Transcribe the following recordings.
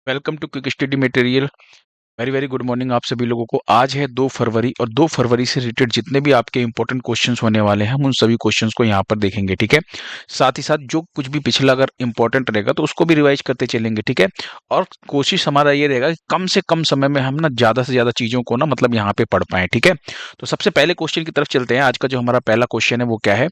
Welcome to quick study material. Very very good morning आप सभी लोगों को। आज है 2 फरवरी और 2 फरवरी से रिलेटेड जितने भी आपके इंपॉर्टेंट क्वेश्चंस होने वाले हैं हम उन सभी क्वेश्चंस को यहाँ पर देखेंगे। ठीक है, साथ ही साथ जो कुछ भी पिछला अगर इंपॉर्टेंट रहेगा तो उसको भी रिवाइज करते चलेंगे। ठीक है, और कोशिश हमारा ये रहेगा कि कम से कम समय में हम ना ज़्यादा से ज़्यादा चीज़ों को ना मतलब यहाँ पे पढ़ पाएँ। ठीक है, तो सबसे पहले क्वेश्चन की तरफ चलते हैं। आज का जो हमारा पहला क्वेश्चन है वो क्या है?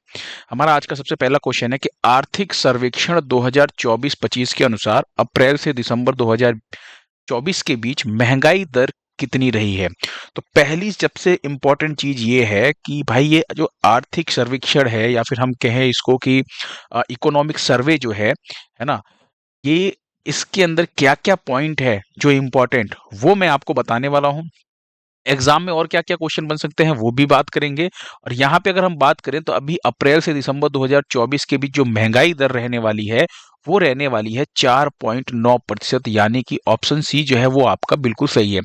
हमारा आज का सबसे पहला क्वेश्चन है कि आर्थिक सर्वेक्षण 2024-25 के अनुसार अप्रैल से दिसंबर 2024 के बीच महंगाई दर कितनी रही है? तो पहली सबसे इम्पोर्टेंट चीज ये है कि भाई ये जो आर्थिक सर्वेक्षण है या फिर हम कहें इसको कि इकोनॉमिक सर्वे जो है ना, ये इसके अंदर क्या क्या पॉइंट है जो इम्पोर्टेंट वो मैं आपको बताने वाला हूँ। एग्जाम में और क्या क्या क्वेश्चन बन सकते हैं वो भी बात करेंगे। और यहाँ पे अगर हम बात करें तो अभी अप्रैल से दिसंबर 2024 के बीच जो महंगाई दर रहने वाली है वो रहने वाली है 4.9%, यानी कि ऑप्शन सी जो है वो आपका बिल्कुल सही है।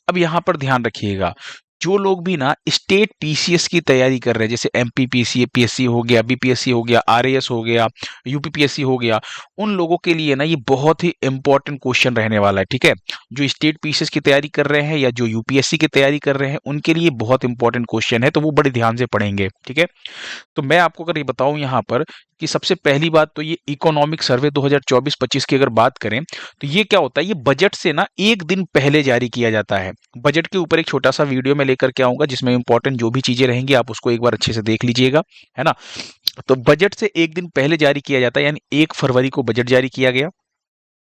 अब यहाँ पर ध्यान रखिएगा, जो लोग भी ना स्टेट पीसीएस की तैयारी कर रहे हैं, जैसे एमपीपीसी पीएससी हो गया, बीपीएससी हो गया, आरएएस हो गया, यूपीपीएससी हो गया, उन लोगों के लिए ना ये बहुत ही इंपॉर्टेंट क्वेश्चन रहने वाला है। ठीक है, जो स्टेट पीसीएस की तैयारी कर रहे हैं या जो यूपीएससी की तैयारी कर रहे हैं उनके लिए बहुत इंपॉर्टेंट क्वेश्चन है, तो वो बड़े ध्यान से पढ़ेंगे। ठीक है, तो मैं आपको अगर ये बताऊं यहाँ पर कि सबसे पहली बात तो ये इकोनॉमिक सर्वे 2024-25 की अगर बात करें तो ये क्या होता है, ये बजट से ना एक दिन पहले जारी किया जाता है। बजट के ऊपर एक छोटा सा वीडियो में लेकर के आऊंगा जिसमें इंपॉर्टेंट जो भी चीजें रहेंगी आप उसको एक बार अच्छे से देख लीजिएगा, है ना। तो बजट से एक दिन पहले जारी किया जाता है, यानी 1 फरवरी को बजट जारी किया गया।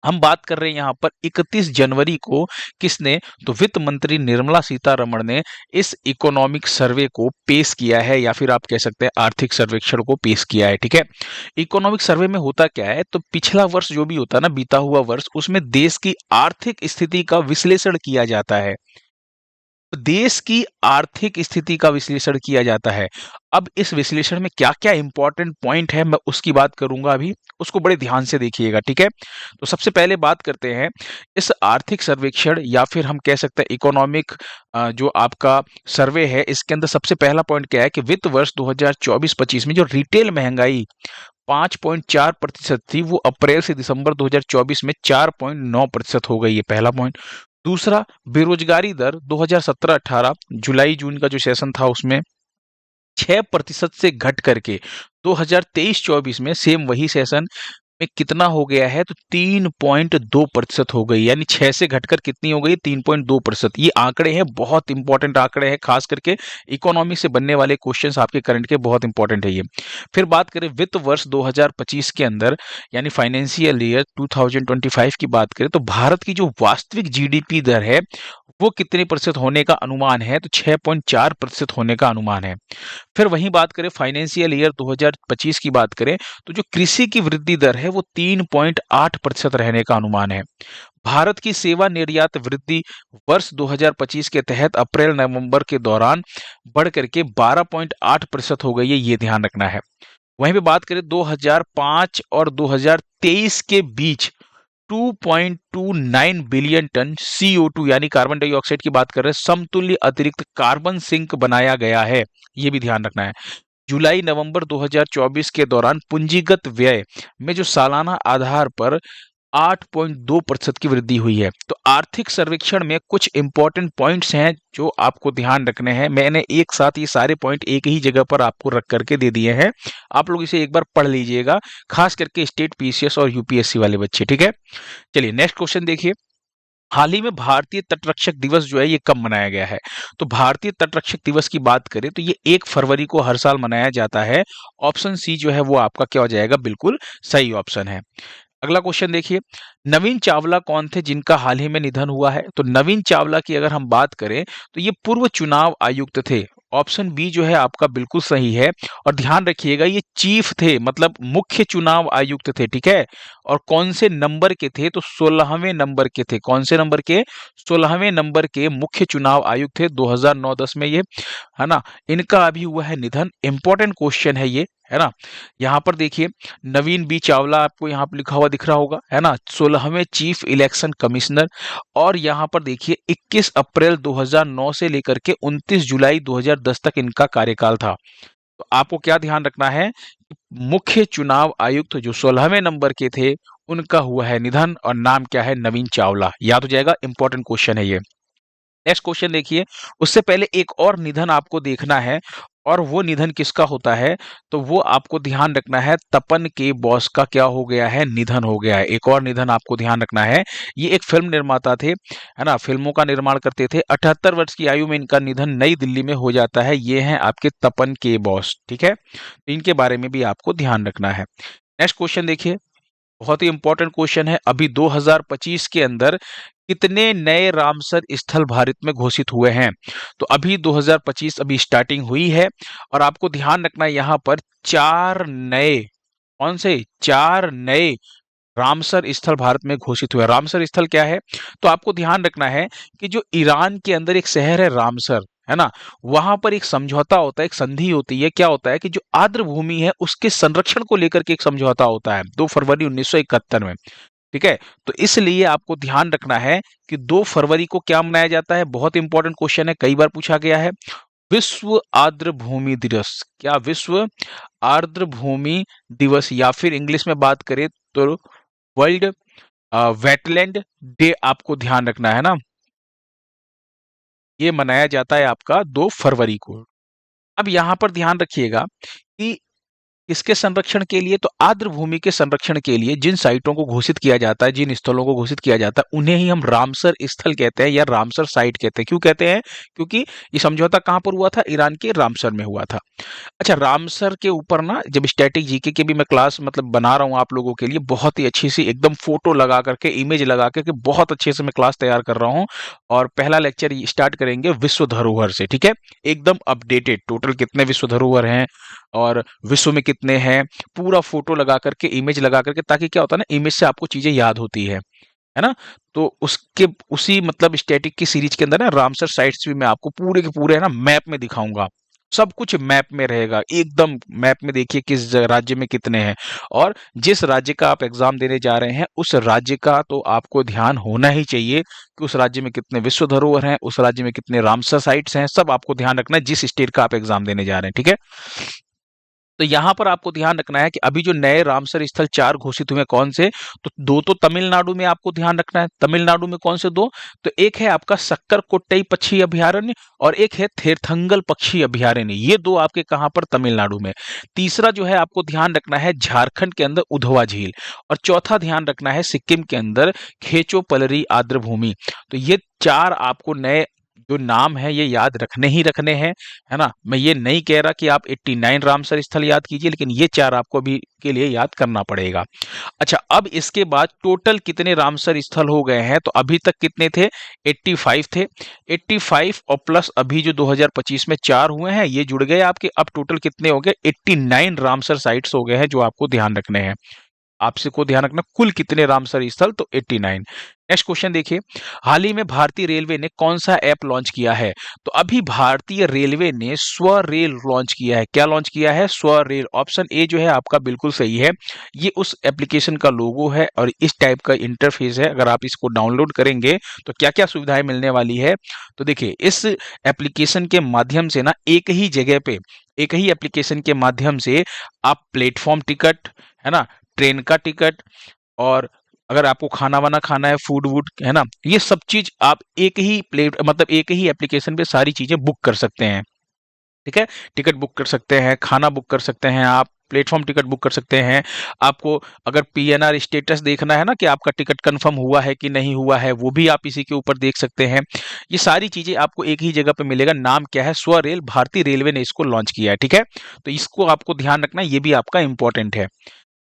हम बात कर रहे हैं यहाँ पर 31 जनवरी को किसने, तो वित्त मंत्री निर्मला सीतारमण ने इस इकोनॉमिक सर्वे को पेश किया है, या फिर आप कह सकते हैं आर्थिक सर्वेक्षण को पेश किया है। ठीक है, इकोनॉमिक सर्वे में होता क्या है, तो पिछला वर्ष जो भी होता है ना, बीता हुआ वर्ष, उसमें देश की आर्थिक स्थिति का विश्लेषण किया जाता है। देश की आर्थिक स्थिति का विश्लेषण किया जाता है। अब इस विश्लेषण में क्या-क्या इंपॉर्टेंट पॉइंट है मैं उसकी बात करूंगा अभी, उसको बड़े ध्यान से देखिएगा। ठीक है, तो सबसे पहले बात करते हैं इस आर्थिक सर्वेक्षण या फिर हम कह सकते हैं इकोनॉमिक जो आपका सर्वे है, इसके अंदर सबसे पहला पॉइंट क्या है कि वित्त वर्ष 2024-25 में जो रिटेल महंगाई 5.4% थी वो अप्रैल से दिसंबर 2024 में 4.9% हो गई है, पहला पॉइंट। दूसरा, बेरोजगारी दर 2017-18 जुलाई जून का जो सेशन था उसमें 6% से घट करके 2023-24 में सेम वही सेशन में कितना हो गया है, तो 3.2% हो गई, यानी 6 से घटकर कितनी हो गई, 3.2%। ये आंकड़े हैं, बहुत इंपॉर्टेंट आंकड़े हैं, खास करके इकोनॉमी से बनने वाले क्वेश्चंस आपके करंट के बहुत इंपॉर्टेंट है ये। फिर बात करें वित्त वर्ष 2025 के अंदर, यानी फाइनेंशियल ईयर 2025 की बात करें तो भारत की जो वास्तविक जीडीपी दर है वो कितने प्रतिशत होने का अनुमान है, तो 6.4% होने का अनुमान है। फिर वहीं बात करें फाइनेंशियल ईयर 2025 की बात करें तो जो कृषि की वृद्धि दर है वो 3.8% रहने का अनुमान है। भारत की सेवा निर्यात वृद्धि वर्ष 2025 के तहत अप्रैल नवंबर के दौरान बढ़ करके 12.8% हो गई है, ये ध्यान रखना है। वहीं पे बात करें 2005 और 2023 के बीच 2.29 बिलियन टन CO2 यानी कार्बन डाइऑक्साइड की बात कर रहे हैं, समतुल्य अतिरिक्त कार्बन सिंक बनाया गया है, ये भी ध्यान रखना है। जुलाई नवंबर 2024 के दौरान पूंजीगत व्यय में जो सालाना आधार पर 8.2% की वृद्धि हुई है। तो आर्थिक सर्वेक्षण में कुछ इंपॉर्टेंट पॉइंट्स हैं जो आपको ध्यान रखने हैं। मैंने एक साथ ये सारे पॉइंट एक ही जगह पर आपको रख करके दे दिए हैं, आप लोग इसे एक बार पढ़ लीजिएगा, खास करके स्टेट पीसीएस और यूपीएससी वाले बच्चे। ठीक है, चलिए नेक्स्ट क्वेश्चन देखिए। हाल ही में भारतीय तटरक्षक दिवस जो है ये कब मनाया गया है? तो भारतीय तटरक्षक दिवस की बात करें तो ये 1 फरवरी को हर साल मनाया जाता है। ऑप्शन सी जो है वो आपका क्या हो जाएगा, बिल्कुल सही ऑप्शन है। अगला क्वेश्चन देखिए, नवीन चावला कौन थे जिनका हाल ही में निधन हुआ है? तो नवीन चावला की अगर हम बात करें तो ये पूर्व चुनाव आयुक्त थे। ऑप्शन बी जो है आपका बिल्कुल सही है। और ध्यान रखिएगा ये चीफ थे, मतलब मुख्य चुनाव आयुक्त थे। ठीक है, और कौन से नंबर के थे, तो 16वें नंबर के थे। कौन से नंबर के, 16वें नंबर के मुख्य चुनाव आयुक्त थे 2009-10 में ये, है ना। इनका अभी हुआ है निधन। इंपॉर्टेंट क्वेश्चन है ये, है ना। यहाँ पर देखिए नवीन बी चावला आपको यहाँ पर लिखा हुआ दिख रहा होगा, है ना, 16वें चीफ इलेक्शन कमिश्नर। और यहाँ पर देखिए 21 अप्रैल 2009 से लेकर के 29 जुलाई 2010 तक इनका कार्यकाल था। तो आपको क्या ध्यान रखना है, मुख्य चुनाव आयुक्त जो 16वें नंबर के थे उनका हुआ है निधन और नाम क्या है? नवीन चावला। याद हो जाएगा, इंपॉर्टेंट क्वेश्चन है ये। नेक्स्ट क्वेश्चन देखिए, उससे पहले एक और निधन आपको देखना है, और वो निधन किसका होता है? तो वो आपको ध्यान रखना है, तपन के बॉस का क्या हो गया है? निधन हो गया है। एक और निधन आपको ध्यान रखना है। ये एक फिल्म निर्माता थे, है ना, फिल्मों का निर्माण करते थे। 78 वर्ष की आयु में इनका निधन नई दिल्ली में हो जाता है। ये हैं आपके तपन के बॉस, ठीक है। तो इनके बारे में भी आपको ध्यान रखना है। नेक्स्ट क्वेश्चन देखिए, बहुत ही इंपॉर्टेंट क्वेश्चन है। अभी 2025 के अंदर कितने नए रामसर स्थल भारत में घोषित हुए हैं? तो अभी 2025 अभी स्टार्टिंग हुई है, और आपको ध्यान रखना है यहाँ पर 4 नए, कौन से? 4 नए रामसर स्थल भारत में घोषित हुए। रामसर स्थल क्या है? तो आपको ध्यान रखना है कि जो ईरान के अंदर एक शहर है रामसर, है ना, वहां पर एक समझौता होता है, एक संधि होती है। क्या होता है कि जो आर्द्र भूमि है उसके संरक्षण को लेकर के एक समझौता होता है 2 फरवरी 1971 में, ठीक है। तो इसलिए आपको ध्यान रखना है कि 2 फरवरी को क्या मनाया जाता है? बहुत इंपॉर्टेंट क्वेश्चन है, कई बार पूछा गया है। विश्व आर्द्र भूमि दिवस। क्या? विश्व आर्द्र भूमि दिवस, या फिर इंग्लिश में बात करें तो वर्ल्ड वेटलैंड डे, आपको ध्यान रखना है ना। ये मनाया जाता है आपका 2 फरवरी को। अब यहां पर ध्यान रखिएगा कि इसके संरक्षण के लिए, तो आर्द्र भूमि के संरक्षण के लिए जिन साइटों को घोषित किया जाता है, जिन स्थलों को घोषित किया जाता है, उन्हें ही हम रामसर स्थल कहते हैं या रामसर साइट कहते हैं। क्यों कहते हैं? क्योंकि ये समझौता कहां पर हुआ था? ईरान के रामसर में हुआ था। अच्छा, रामसर के ऊपर ना, जब स्टैटिक जीके की भी मैं क्लास मतलब बना रहा हूँ आप लोगों के लिए, बहुत ही अच्छी सी एकदम फोटो लगा करके, इमेज लगा करके बहुत अच्छे से मैं क्लास तैयार कर रहा हूँ। और पहला लेक्चर स्टार्ट करेंगे विश्व धरोहर से, ठीक है। एकदम अपडेटेड, टोटल कितने विश्व धरोहर हैं और विश्व में कितने हैं, पूरा फोटो लगा करके, इमेज लगा करके, ताकि क्या होता है ना, इमेज से आपको चीजें याद होती है ना। तो उसके उसी मतलब स्टैटिक की सीरीज के अंदर ना रामसर साइट्स भी मैं आपको पूरे के पूरे है ना मैप में दिखाऊंगा। सब कुछ मैप में रहेगा, एकदम मैप में। देखिए किस राज्य में कितने हैं, और जिस राज्य का आप एग्जाम देने जा रहे हैं उस राज्य का तो आपको ध्यान होना ही चाहिए कि उस राज्य में कितने विश्व धरोहर हैं, उस राज्य में कितने रामसर साइट्स हैं, सब आपको ध्यान रखना है जिस स्टेट का आप एग्जाम देने जा रहे हैं, ठीक है। तो यहाँ पर आपको ध्यान रखना है कि अभी जो नए रामसर स्थल 4 घोषित हुए, कौन से? तो 2 तो तमिलनाडु में आपको ध्यान रखना है। तमिलनाडु में कौन से 2? तो एक है आपका सक्कर कोट्टई पक्षी अभयारण्य, और एक है थेरथंगल पक्षी अभयारण्य। ये 2 आपके कहाँ पर? तमिलनाडु में। तीसरा जो है आपको ध्यान रखना है झारखंड के अंदर उधवा झील, और चौथा ध्यान रखना है सिक्किम के अंदर खेचो पलरी आर्द्र भूमि। तो ये 4 आपको नए जो नाम है ये याद रखने ही रखने हैं, है ना। मैं ये नहीं कह रहा कि आप 89 रामसर स्थल याद कीजिए, लेकिन ये 4 आपको अभी के लिए याद करना पड़ेगा। अच्छा, अब इसके बाद टोटल कितने रामसर स्थल हो गए हैं? तो अभी तक कितने थे? 85 थे। 85 और प्लस अभी जो 2025 में 4 हुए हैं, ये जुड़ गए आपके। अब टोटल कितने हो गए? 89 रामसर साइट्स हो गए हैं, जो आपको ध्यान रखने हैं। आपसे को ध्यान रखना कुल कितने रामसर स्थल? तो 89। नेक्स्ट क्वेश्चन देखिए, हाल ही में भारतीय रेलवे ने कौन सा ऐप लॉन्च किया है? तो अभी भारतीय रेलवे ने स्वरेल लॉन्च किया है। क्या लॉन्च किया है? स्वरेल। ऑप्शन ए जो है आपका बिल्कुल सही है। ये उस एप्लीकेशन का लोगो है और इस टाइप का इंटरफेस है। अगर आप इसको डाउनलोड करेंगे तो क्या क्या सुविधाएं मिलने वाली है? तो देखिए, इस एप्लीकेशन के माध्यम से ना, एक ही जगह पे, एक ही एप्लीकेशन के माध्यम से आप प्लेटफॉर्म टिकट, है ना, ट्रेन का टिकट, और अगर आपको खाना वाना खाना है, फूड वूड, है ना, ये सब चीज आप एक ही प्लेट मतलब एक ही एप्लीकेशन पे सारी चीजें बुक कर सकते हैं, ठीक है। टिकट बुक कर सकते हैं, खाना बुक कर सकते हैं, आप प्लेटफॉर्म टिकट बुक कर सकते हैं। आपको अगर पीएनआर स्टेटस देखना है ना, कि आपका टिकट कंफर्म हुआ है कि नहीं हुआ है, वो भी आप इसी के ऊपर देख सकते हैं। ये सारी चीजें आपको एक ही जगह पे मिलेगा। नाम क्या है? स्वरेल। भारतीय रेलवे ने इसको लॉन्च किया है, ठीक है। तो इसको आपको ध्यान रखना, ये भी आपका इंपॉर्टेंट है।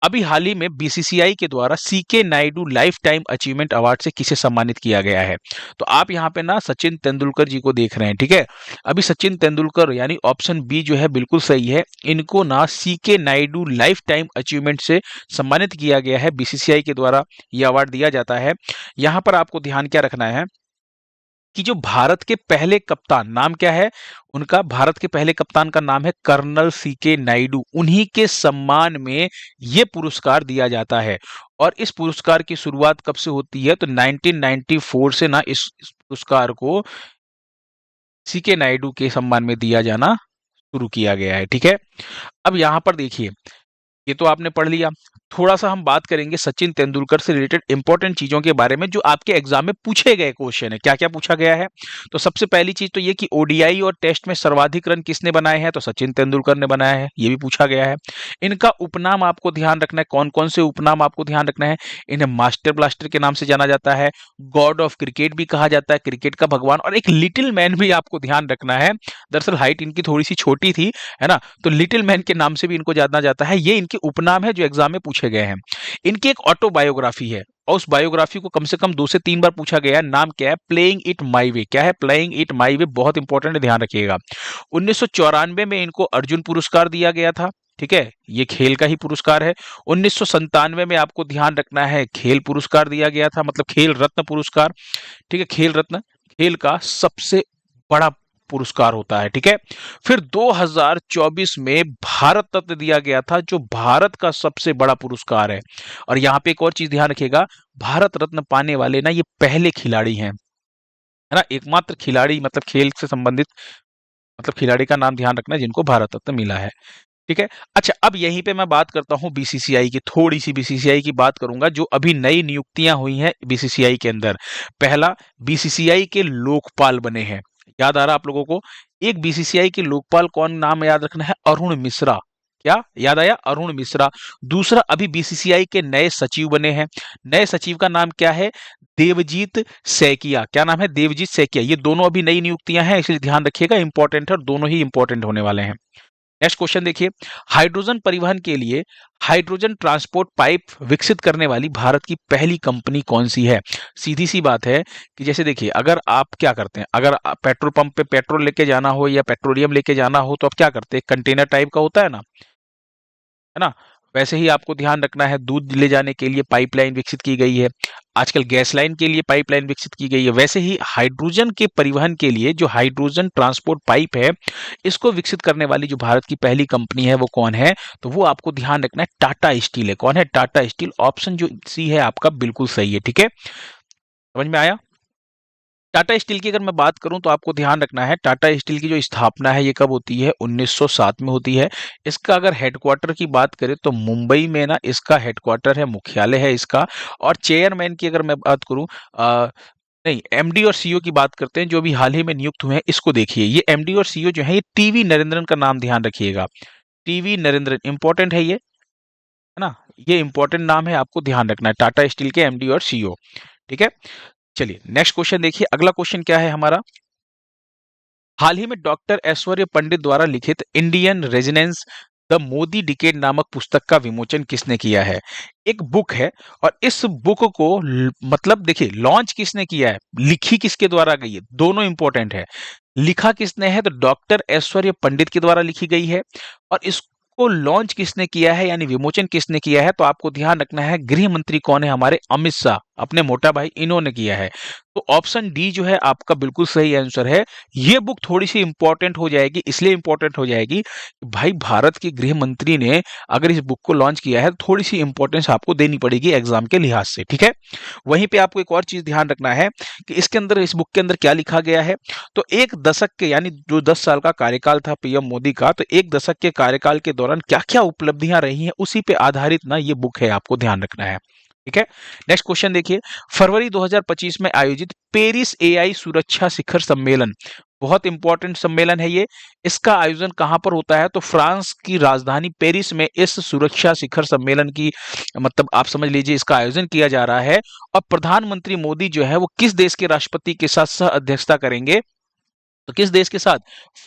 अभी हाल ही में बीसीसीआई के द्वारा C K Naidu lifetime achievement award से किसे सम्मानित किया गया है? तो आप यहाँ पे ना सचिन तेंदुलकर जी को देख रहे हैं, ठीक है। अभी सचिन तेंदुलकर, यानी ऑप्शन बी जो है बिल्कुल सही है। इनको ना C K Naidu lifetime achievement से सम्मानित किया गया है। बीसीसीआई के द्वारा यह अवार्ड दिया जाता है। यहाँ पर आपको ध्यान क्या रखना है कि जो भारत के पहले कप्तान, नाम क्या है उनका? भारत के पहले कप्तान का नाम है कर्नल सीके नायडू। उन्हीं के सम्मान में ये पुरस्कार दिया जाता है। और इस पुरस्कार की शुरुआत कब से होती है? तो 1994 से ना इस पुरस्कार को सीके नायडू के सम्मान में दिया जाना शुरू किया गया है, ठीक है। अब यहां पर देखिए, ये तो आपने पढ़ लिया। थोड़ा सा हम बात करेंगे सचिन तेंदुलकर से रिलेटेड इंपॉर्टेंट चीजों के बारे में जो आपके एग्जाम में पूछे गए क्वेश्चन है। क्या क्या पूछा गया है? तो सबसे पहली चीज तो ये कि ओडीआई और टेस्ट में सर्वाधिक रन किसने बनाए हैं? तो सचिन तेंदुलकर ने बनाया है, ये भी पूछा गया है। इनका उपनाम आपको ध्यान रखना है, कौन कौन से उपनाम आपको ध्यान रखना है। इन्हें मास्टर ब्लास्टर के नाम से जाना जाता है, गॉड ऑफ क्रिकेट भी कहा जाता है, क्रिकेट का भगवान, और एक लिटिल मैन भी आपको ध्यान रखना है। दरअसल हाइट इनकी थोड़ी सी छोटी थी, है ना, तो लिटिल मैन के नाम से भी इनको जाना जाता है। ये इनके उपनाम है जो एग्जाम में पूछे गए हैं। इनकी एक ऑटोबायोग्राफी है और उस बायोग्राफी को कम से कम 2 से 3 बार पूछा गया है। नाम क्या है? प्लेइंग इट माई वे। क्या है? प्लेइंग इट माई वे, बहुत इंपॉर्टेंट है, ध्यान रखिएगा। 1994 में इनको अर्जुन पुरस्कार दिया गया था, ठीक है, ये खेल का ही पुरस्कार है। 1997 में आपको ध्यान रखना है खेल पुरस्कार दिया गया था, मतलब खेल रत्न पुरस्कार, ठीक है, खेल रत्न खेल का सबसे बड़ा पुरस्कार होता है, ठीक है। फिर 2024 में भारत रत्न दिया गया था जो भारत का सबसे बड़ा पुरस्कार है। और यहाँ पे एक और चीज ध्यान रखिएगा, भारत रत्न पाने वाले ना ये पहले खिलाड़ी हैं, है ना, एकमात्र खिलाड़ी, मतलब खेल से संबंधित, मतलब खिलाड़ी का नाम ध्यान रखना है जिनको भारत रत्न मिला है, ठीक है। अच्छा, अब यहीं पे मैं बात करता हूं बीसीसीआई की, थोड़ी सी बीसीसीआई की बात करूंगा जो अभी नई नियुक्तियां हुई हैं बीसीसीआई के अंदर। पहला, बीसीसीआई के लोकपाल बने हैं, याद आ रहा आप लोगों को? एक बीसीसीआई के लोकपाल कौन, नाम याद रखना है, अरुण मिश्रा। क्या याद आया? अरुण मिश्रा। दूसरा, अभी बीसीसीआई के नए सचिव बने हैं, नए सचिव का नाम क्या है? देवजीत सैकिया। क्या नाम है? देवजीत सैकिया। ये दोनों अभी नई नियुक्तियां हैं, इसलिए ध्यान रखिएगा, इंपॉर्टेंट है और दोनों ही इंपॉर्टेंट होने वाले हैं। नेक्स्ट क्वेश्चन देखिए, हाइड्रोजन परिवहन के लिए हाइड्रोजन ट्रांसपोर्ट पाइप विकसित करने वाली भारत की पहली कंपनी कौन सी है? सीधी सी बात है कि जैसे देखिए, अगर आप क्या करते हैं, अगर पेट्रोल पंप पे पेट्रोल लेके जाना हो या पेट्रोलियम लेके जाना हो तो आप क्या करते हैं? कंटेनर टाइप का होता है ना। वैसे ही आपको ध्यान रखना है, दूध ले जाने के लिए पाइपलाइन विकसित की गई है, आजकल गैस लाइन के लिए पाइपलाइन विकसित की गई है। वैसे ही हाइड्रोजन के परिवहन के लिए जो हाइड्रोजन ट्रांसपोर्ट पाइप है, इसको विकसित करने वाली जो भारत की पहली कंपनी है वो कौन है? तो वो आपको ध्यान रखना है, टाटा स्टील है। कौन है? टाटा स्टील। ऑप्शन जो सी है आपका बिल्कुल सही है, ठीक है, समझ में आया? टाटा स्टील की अगर मैं बात करूं तो आपको ध्यान रखना है, टाटा स्टील की जो स्थापना है ये कब होती है? 1907 में होती है। इसका अगर हेडक्वार्टर की बात करें तो मुंबई में ना इसका हेडक्वार्टर है, मुख्यालय है इसका। और चेयरमैन की अगर मैं बात करूं, नहीं, एमडी और सीईओ की बात करते हैं जो भी हाल ही में नियुक्त हुए हैं, इसको देखिए, ये एमडी और सीईओ जो है ये टीवी नरेंद्रन का नाम ध्यान रखिएगा। टीवी नरेंद्रन, इंपॉर्टेंट है ये, है ना, ये इंपॉर्टेंट नाम है, आपको ध्यान रखना है, टाटा स्टील के एमडी और सीईओ, ठीक है। चलिए नेक्स्ट क्वेश्चन देखिए, अगला क्वेश्चन क्या है हमारा? हाल ही में डॉक्टर ऐश्वर्य पंडित द्वारा लिखित Indian residence the Modi decade नामक पुस्तक का विमोचन किसने किया है? एक बुक है और इस बुक को मतलब देखिए लॉन्च किसने किया है, लिखी किसके द्वारा गई है, दोनों इंपॉर्टेंट है। लिखा किसने है? तो डॉक्टर ऐश्वर्य पंडित के द्वारा लिखी गई है। और इसको लॉन्च किसने किया है, यानी विमोचन किसने किया है? तो आपको ध्यान रखना है, गृह मंत्री कौन है? हमारे अमित शाह, अपने मोटा भाई, इन्होंने किया है। तो ऑप्शन डी जो है आपका बिल्कुल सही आंसर है। ये बुक थोड़ी सी इंपॉर्टेंट हो जाएगी, इसलिए इंपॉर्टेंट हो जाएगी कि भाई भारत के गृह मंत्री ने अगर इस बुक को लॉन्च किया है तो थोड़ी सी इंपॉर्टेंस आपको देनी पड़ेगी एग्जाम के लिहाज से, ठीक है। वहीं पे आपको एक और चीज ध्यान रखना है कि इसके अंदर, इस बुक के अंदर क्या लिखा गया है। तो एक दशक के, यानी जो 10 साल का कार्यकाल था पीएम मोदी का, तो एक दशक के कार्यकाल के दौरान क्या क्या उपलब्धियां रही हैं उसी पे आधारित ना ये बुक है, आपको ध्यान रखना है, ठीक है। नेक्स्ट क्वेश्चन देखिए, फरवरी 2025 में आयोजित पेरिस एआई सुरक्षा शिखर सम्मेलन, बहुत इंपॉर्टेंट सम्मेलन है ये। इसका आयोजन कहां पर होता है? तो फ्रांस की राजधानी पेरिस में इस सुरक्षा शिखर सम्मेलन की, मतलब आप समझ लीजिए, इसका आयोजन किया जा रहा है। और प्रधानमंत्री मोदी जो है वो किस देश के राष्ट्रपति के साथ सह अध्यक्षता करेंगे? तो किस देश के साथ?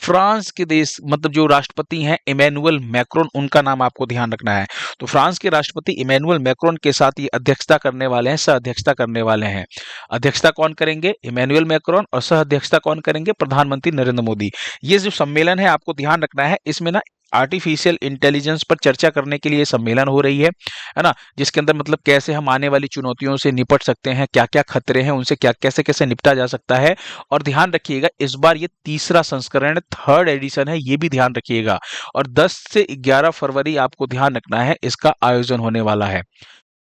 फ्रांस के देश, मतलब जो राष्ट्रपति हैं इमैनुअल मैक्रोन, उनका नाम आपको ध्यान रखना है। तो फ्रांस के राष्ट्रपति इमैनुअल मैक्रोन के साथ ये अध्यक्षता करने वाले हैं, सह अध्यक्षता करने वाले हैं। अध्यक्षता कौन करेंगे? Emmanuel Macron. और सह अध्यक्षता कौन करेंगे? प्रधानमंत्री नरेंद्र मोदी। ये जो सम्मेलन है आपको ध्यान रखना है, इसमें ना आर्टिफिशियल इंटेलिजेंस पर चर्चा करने के लिए सम्मेलन हो रही है ना, जिसके अंदर मतलब कैसे हम आने वाली चुनौतियों से निपट सकते हैं, क्या क्या खतरे हैं, उनसे क्या कैसे कैसे निपटा जा सकता है। और ध्यान रखिएगा, इस बार ये तीसरा संस्करण है, थर्ड एडिशन है, ये भी ध्यान रखिएगा। और 10 से 11 फरवरी आपको ध्यान रखना है इसका आयोजन होने वाला है।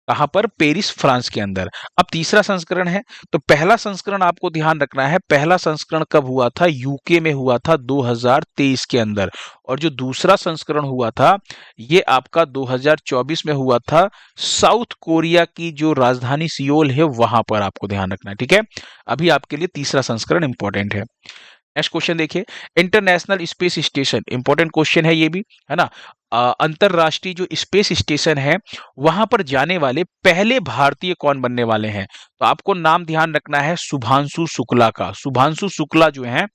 कहाँ पर? पेरिस, फ्रांस के अंदर। अब तीसरा संस्करण है, तो पहला संस्करण आपको ध्यान रखना है, पहला संस्करण कब हुआ था? यूके में हुआ था 2023 के अंदर। और जो दूसरा संस्करण हुआ था ये आपका 2024 में हुआ था साउथ कोरिया की जो राजधानी सियोल है वहां पर, आपको ध्यान रखना है, ठीक है। अभी आपके लिए तीसरा संस्करण इंपॉर्टेंट है। नेक्स्ट क्वेश्चन देखिए, international space station, important question है ये भी, है ना। अंतरराष्ट्रीय जो स्पेस स्टेशन है वहां पर जाने वाले पहले भारतीय कौन बनने वाले हैं? तो आपको नाम ध्यान रखना है शुभांशु शुक्ला का। शुभांशु शुक्ला जो है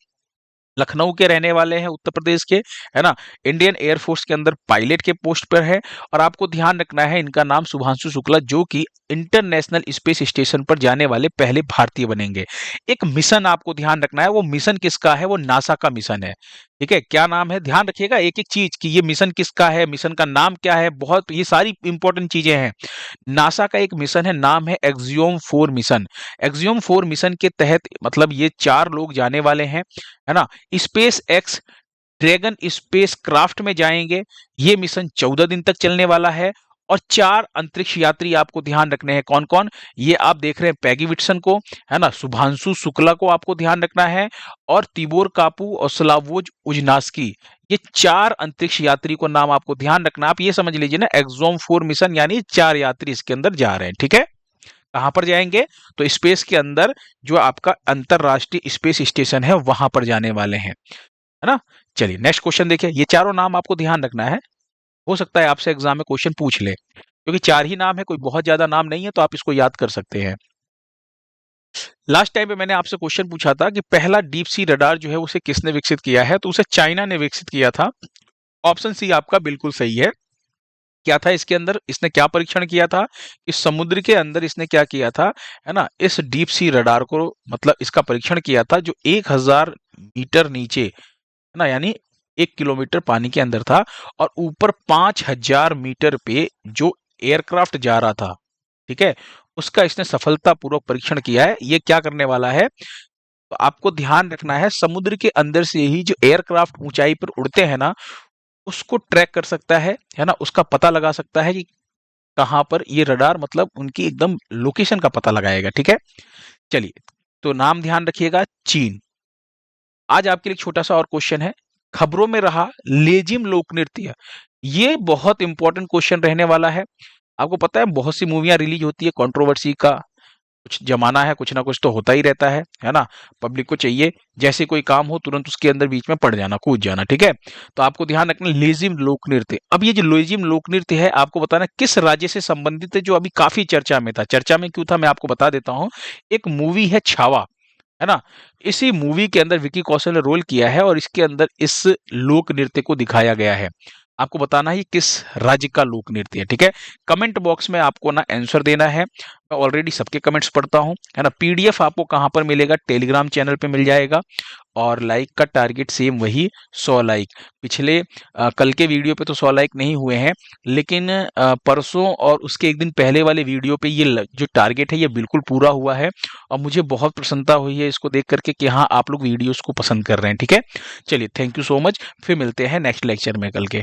लखनऊ के रहने वाले हैं, उत्तर प्रदेश के, है ना। इंडियन एयरफोर्स के अंदर पायलट के पोस्ट पर है। और आपको ध्यान रखना है इनका नाम शुभांशु शुक्ला, जो कि इंटरनेशनल स्पेस स्टेशन पर जाने वाले पहले भारतीय बनेंगे। एक मिशन आपको ध्यान रखना है, वो मिशन किसका है? वो नासा का मिशन है, ठीक है। क्या नाम है? ध्यान रखिएगा एक एक चीज कि ये मिशन किसका है, मिशन का नाम क्या है, बहुत ये सारी इंपॉर्टेंट चीजें हैं। नासा का एक मिशन है, नाम है एक्सियोम 4 मिशन। एक्सियोम 4 मिशन के तहत मतलब ये 4 लोग जाने वाले हैं, है ना। Space x dragon space craft में जाएंगे। ये मिशन 14 दिन तक चलने वाला है। और 4 अंतरिक्ष यात्री आपको ध्यान रखने हैं, कौन कौन? ये आप देख रहे हैं पैगी विट्सन को, है ना, शुभांशु शुक्ला को आपको ध्यान रखना है, और तिबोर कापू और स्लावोज उजनास्की, ये 4 अंतरिक्ष यात्री को नाम आपको ध्यान रखना। आप ये समझ लीजिए ना, एक्सोम 4 मिशन यानी 4 यात्री इसके अंदर जा रहे हैं, ठीक है। कहां पर जाएंगे? तो स्पेस के अंदर जो आपका अंतरराष्ट्रीय स्पेस स्टेशन है वहां पर जाने वाले हैं, है ना। चलिए नेक्स्ट क्वेश्चन देखिए, ये चारों नाम आपको ध्यान रखना है, हो सकता है आपसे एग्जाम में क्वेश्चन पूछ ले, क्योंकि 4 ही नाम है, कोई बहुत ज्यादा नाम नहीं है, तो आप इसको याद कर सकते हैं। लास्ट टाइम पे मैंने आपसे क्वेश्चन पूछा था कि पहला डीप सी रडार जो है उसे किसने विकसित किया है? तो उसे चाइना ने विकसित किया था। ऑप्शन सी आपका बिल्कुल सही है। क्या था इसके अंदर, इसने क्या परीक्षण किया था? इस समुद्र के अंदर इसने क्या किया था, है ना, इस डीप सी रडार को, मतलब इसका परीक्षण किया था जो 1000 मीटर नीचे, है ना, यानी 1 किलोमीटर पानी के अंदर था, और ऊपर 5000 मीटर पे जो एयरक्राफ्ट जा रहा था, ठीक है, उसका इसने सफलतापूर्वक परीक्षण किया है। ये क्या करने वाला है? तो आपको ध्यान रखना है, समुद्र के अंदर से ही जो एयरक्राफ्ट ऊंचाई पर उड़ते हैं ना, उसको ट्रैक कर सकता है ना, उसका पता लगा सकता है कि कहां पर ये रडार, मतलब उनकी एकदम लोकेशन का पता लगाएगा, ठीक है। चलिए, तो नाम ध्यान रखिएगा, चीन। आज आपके लिए छोटा सा और क्वेश्चन है, खबरों में रहा लेजिम लोक नृत्य, ये बहुत इंपॉर्टेंट क्वेश्चन रहने वाला है। आपको पता है बहुत सी मूवियां रिलीज होती है, कंट्रोवर्सी का कुछ जमाना है, कुछ ना कुछ तो होता ही रहता है ना। पब्लिक को चाहिए जैसे कोई काम हो तुरंत उसके अंदर बीच में पड़ जाना, कूद जाना, ठीक है। तो आपको ध्यान रखना लेजिम लोक नृत्य। अब ये जो लेजिम लोक नृत्य है, आपको बताना किस राज्य से संबंधित है, जो अभी काफी चर्चा में था। चर्चा में क्यों था मैं आपको बता देता हूँ। एक मूवी है छावा, है ना, इसी मूवी के अंदर विकी कौशल ने रोल किया है, और इसके अंदर इस लोक नृत्य को दिखाया गया है। आपको बताना है किस राज्य का लोक नृत्य है, ठीक है। कमेंट बॉक्स में आपको ना आंसर देना है, मैं ऑलरेडी सबके कमेंट्स पढ़ता हूँ, है ना। पीडीएफ आपको कहाँ पर मिलेगा? टेलीग्राम चैनल पे मिल जाएगा। और लाइक का टारगेट सेम वही 100 लाइक। पिछले कल के वीडियो पे तो 100 लाइक नहीं हुए हैं, लेकिन परसों और उसके एक दिन पहले वाले वीडियो पे ये जो टारगेट है ये बिल्कुल पूरा हुआ है, और मुझे बहुत प्रसन्नता हुई है इसको देख करके कि हाँ आप लोग वीडियोस को पसंद कर रहे हैं, ठीक है। चलिए, थैंक यू सो मच, फिर मिलते हैं नेक्स्ट लेक्चर में कल के।